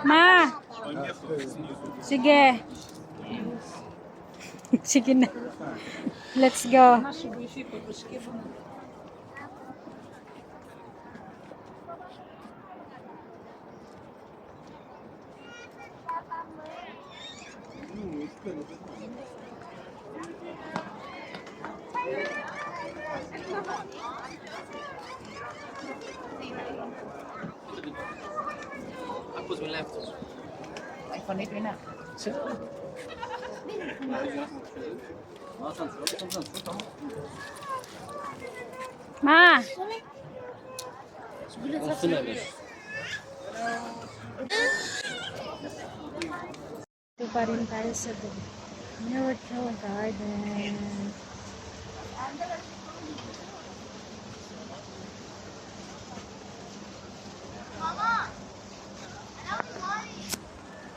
Ma! Sige. Sige na. Let's go. Tapos mo left. iPhone 8 na. Ma! Ito pa rin tayo sa Miracle Garden.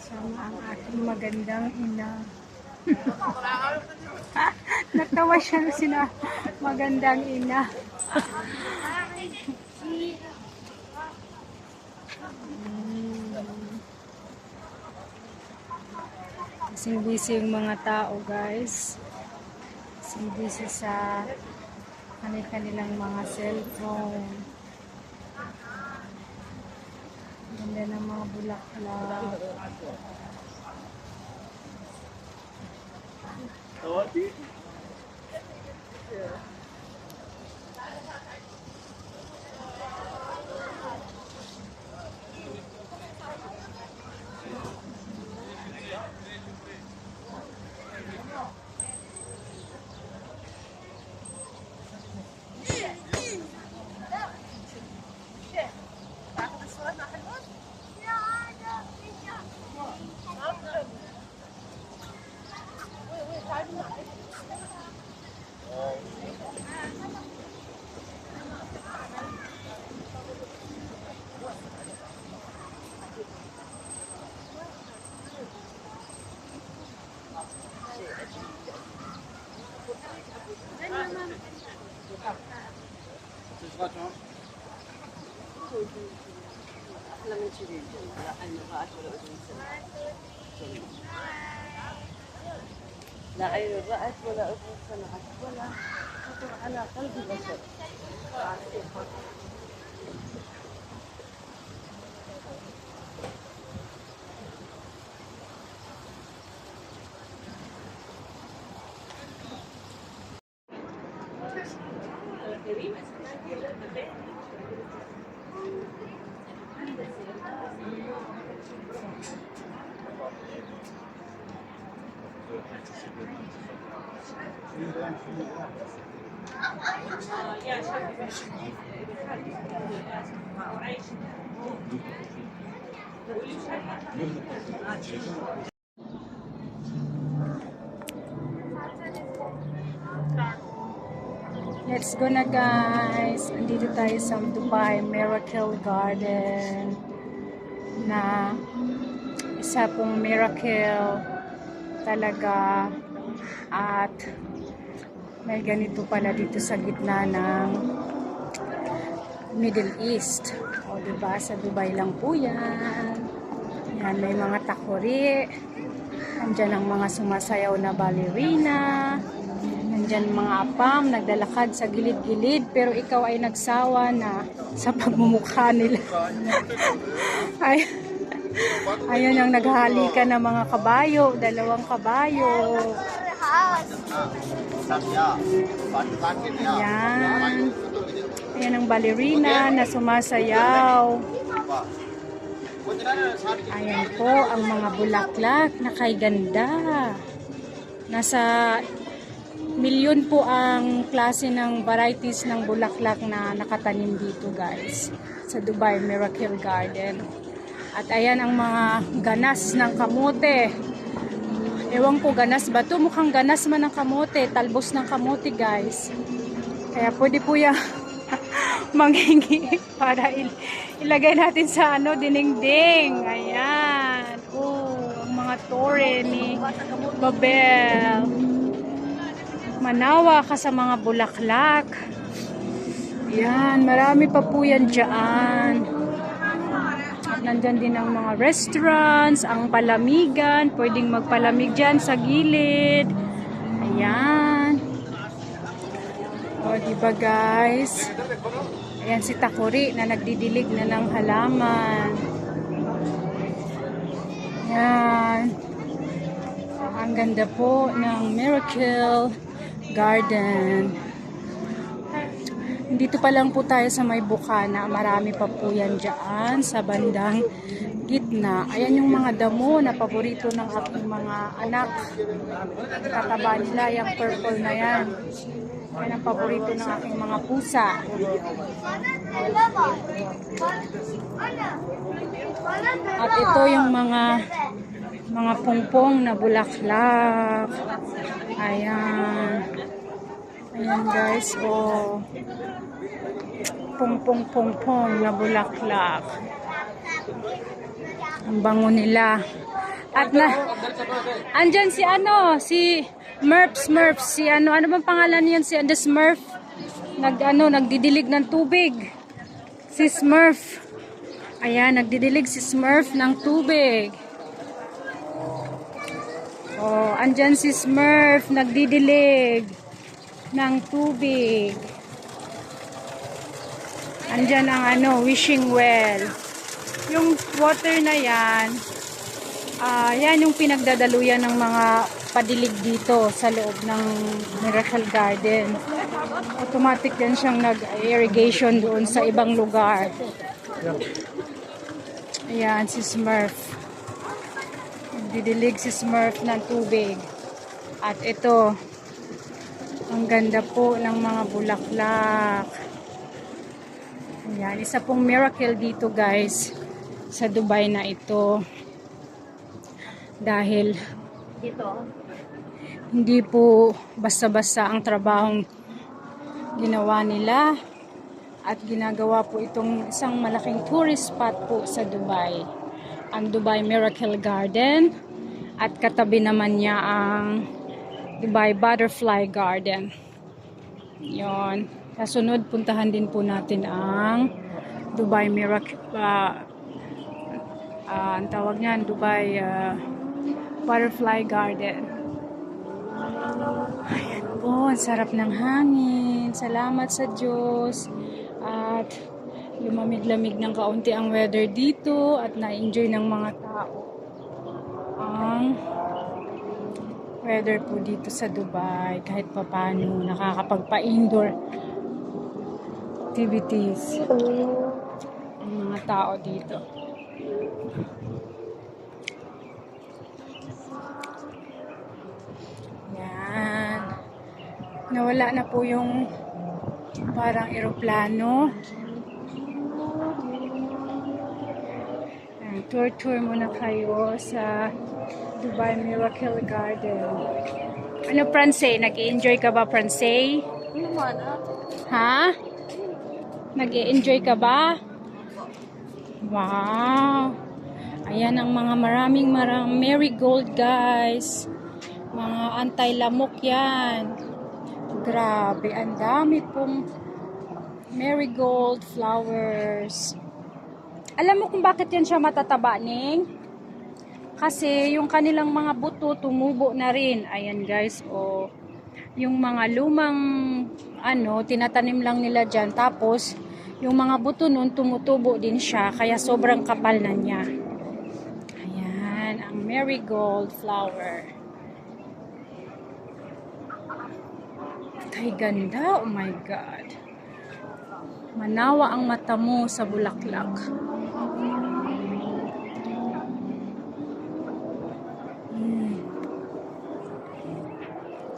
Sama ang aking magandang ina. Natawa siya sina magandang ina. Busy yung mga tao, guys. Busy sa kanilang mga cellphone. Ganda ng mga bulaklak. لا عين رأت ولا أذن سمعت ولا خطر على قلب بشر. Let's go na, guys. Andito tayo sa Dubai Miracle Garden na isa pong miracle talaga, at may ganito pala dito sa gitna ng Middle East. O diba, sa Dubai lang po yan. Yan, may mga takuri. Nandyan ang mga sumasayaw na ballerina. Nandyan mga apam, naglalakad sa gilid-gilid, pero ikaw ay nagsawa na sa pagmumukha nila. Ay, ayan ang naghahalikan ng mga kabayo, 2 kabayo. Ayan. Ayan ang ballerina na sumasayaw. Ayan po ang mga bulaklak na kay ganda. Nasa milyon po ang klase ng varieties ng bulaklak na nakatanim dito, guys, sa Dubai Miracle Garden. At ayan ang mga ganas ng kamote. Ewan ko, ganas ba ito? Mukhang ganas man ng kamote. Talbos ng kamote, guys. Kaya pwede po yung manghingi para ilagay natin sa dinding. Ayan. Ang mga tore ni Babel. Manawa ka sa mga bulaklak. Yan, marami pa po yan dyan. Nandyan din ang mga restaurants, ang palamigan. Pwedeng magpalamig dyan sa gilid. Ayan. O, diba guys? Ayan si Takuri na nagdidilig na ng halaman. Ayan. Ang ganda po ng Miracle Garden. Dito pa lang po tayo sa may bukana. Marami pa po yan dyan sa bandang gitna. Ayan yung mga damo na paborito ng aking mga anak. Kataba nila, yung purple na yan. Yan ang paborito ng aking mga pusa. At ito yung mga pungpong na bulaklak. Ayan. Ayan guys, oh. Pungpong na bulaklak. Ang bango nila. At andyan si si Smurf, si ano bang pangalan niyan, si the Smurf? Nagdidilig ng tubig. Si Smurf. Ayan, nagdidilig si Smurf ng tubig. Oh, andyan si Smurf, nagdidilig ng tubig. Andyan ang wishing well. Yung water na yan, yan yung pinagdadaluyan ng mga padilig dito sa loob ng Miracle Garden. Automatic din siyang nag-irrigation doon sa ibang lugar. Ayan, si Smurf. Nagdidilig si Smurf ng tubig. At ito, ang ganda po ng mga bulaklak. Ayan, isa pong miracle dito guys sa Dubai na ito. Dahil hindi po basta-basta ang trabahong ginawa nila at ginagawa po itong isang malaking tourist spot po sa Dubai. Ang Dubai Miracle Garden at katabi naman niya ang Dubai Butterfly Garden. Yon. Kasunod, puntahan din po natin ang Dubai Miracle, ang tawag niyan, Dubai Butterfly Garden. Ayan po, ang sarap ng hangin. Salamat sa Diyos. At lumamig-lamig ng kaunti ang weather dito at na-enjoy ng mga tao ang weather po dito sa Dubai. Kahit papano, nakakapagpa-indoor activities ang mga tao dito. Yan. Nawala na po yung parang eroplano. Tour muna kayo sa Dubai Miracle Garden. Ano, Francey? Nag-i-enjoy ka ba, Francey? Ha? Nag-i-enjoy ka ba? Wow! Ayan ang mga maraming marigold, guys. Mga anti-lamok yan. Grabe, ang dami pong marigold flowers. Alam mo kung bakit yan siya matataba, Ning? Kasi yung kanilang mga buto tumubo na rin. Ayan guys, oh. Yung mga lumang tinatanim lang nila dyan. Tapos, yung mga buto nun tumutubo din siya. Kaya sobrang kapal na niya. Ayan, ang marigold flower. Ay, ganda. Oh my God. Manawa ang mata mo sa bulaklak.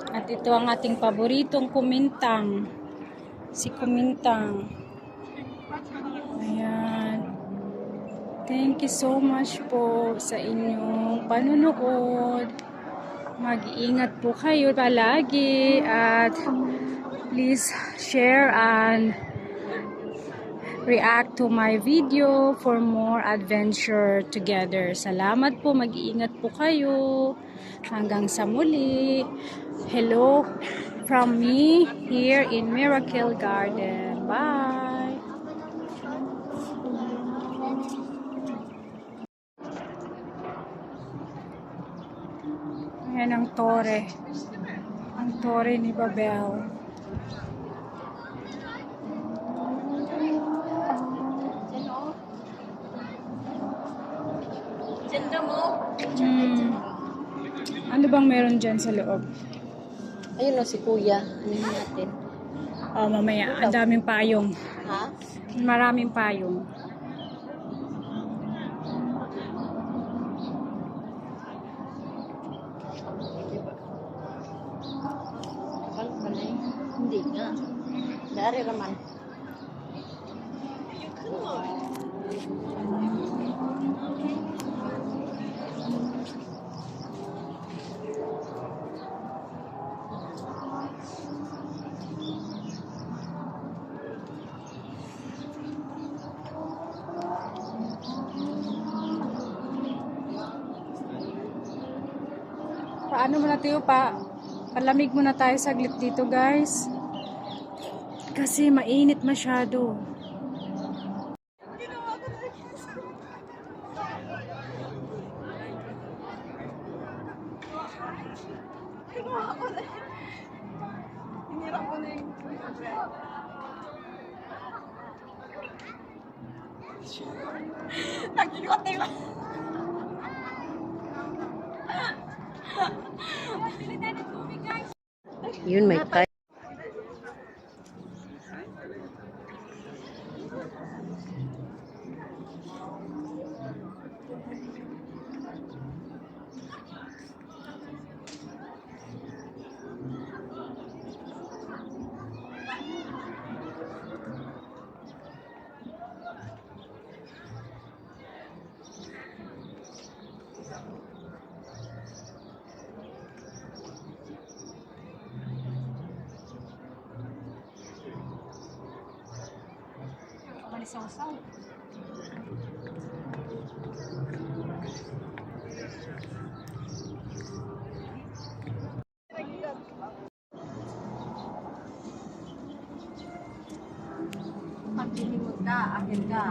At ito ang ating paboritong kumintang. Si Kumintang. Ayan. Thank you so much po sa inyong panunood. Mag-iingat po kayo palagi. At please share and react to my video for more adventure together. Salamat po. Mag-iingat po kayo. Hanggang sa muli. Hello from me here in Miracle Garden. Bye! Yan ang tore. Ang tore ni Babel. Ganda mo? Ano bang meron dyan sa loob? Ayun o, si Kuya. Ano natin? Oh, mamaya. Ang daming payong. Ha? Maraming payong. Kapal pala eh. Hindi nga. Dari raman. Paano muna tayo palamig muna tayo saglit dito guys. Kasi mainit masyado. Hinirap ko na yung nagkikot na yung yun may tayo. Malisaw-saw. Pag hinimod ka, akin ka.